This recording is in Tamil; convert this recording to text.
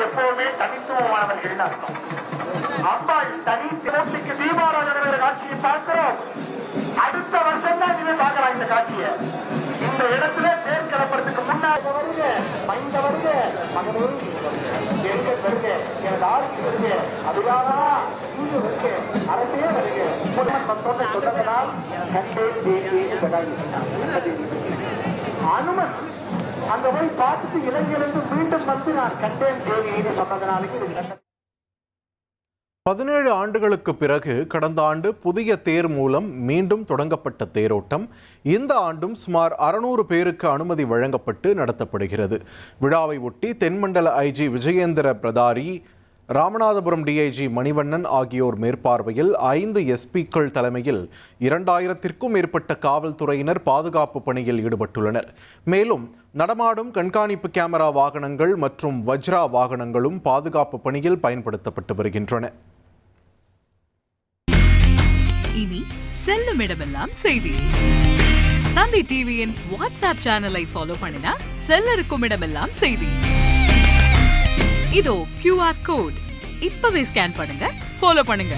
எப்பவுமே தனித்துவமானவர்கள் அர்த்தம். அம்பாள் தனி தினத்துக்கு தீபாராதனை காட்சியை பார்க்கிறோம். அடுத்த வருஷம் தான் இதை பார்க்கலாம். இந்த காட்சியை இந்த இடத்துல தேர் கிளப்புறதுக்கு முன்னாடி வருக, மைந்த வருக, மகனே எங்க வருக, எனது ஆளுக்கு வருக, அதுதானா இங்கு வருக, அரசே வருக. சொன்னதனால் கண்டேன் தேவியை சொன்னார். அனுமன் அங்க போய் பார்த்துட்டு இலங்கையிலிருந்து மீண்டும் வந்து நான் கண்டேன் தேவியை சொன்னதனாலேயே இது 17 ஆண்டுகளுக்கு பிறகு கடந்த ஆண்டு புதிய தேர் மூலம் மீண்டும் தொடங்கப்பட்ட தேரோட்டம் இந்த ஆண்டும் சுமார் 600 பேருக்கு அனுமதி வழங்கப்பட்டு நடத்தப்படுகிறது. விழாவை ஒட்டி தென்மண்டல ஐஜி விஜயேந்திர பிரதாரி, ராமநாதபுரம் டிஐஜி மணிவண்ணன் ஆகியோர் மேற்பார்வையில் 5 எஸ்பிக்கள் தலைமையில் 2000த்திற்கும் மேற்பட்ட காவல்துறையினர் பாதுகாப்பு பணியில் ஈடுபட்டுள்ளனர். மேலும் நடமாடும் கண்காணிப்பு கேமரா வாகனங்கள் மற்றும் வஜ்ரா வாகனங்களும் பாதுகாப்பு பணியில் பயன்படுத்தப்பட்டு வருகின்றன. இனி செல்லும் இடமெல்லாம் செய்தி. தந்தை டிவியின் வாட்ஸ்அப் சேனலை ஃபாலோ பண்ணினா செல்ல இருக்கும் இடமெல்லாம் செய்தி. இதோ QR கோட் இப்பவே ஸ்கேன் பண்ணுங்க, ஃபாலோ பண்ணுங்க.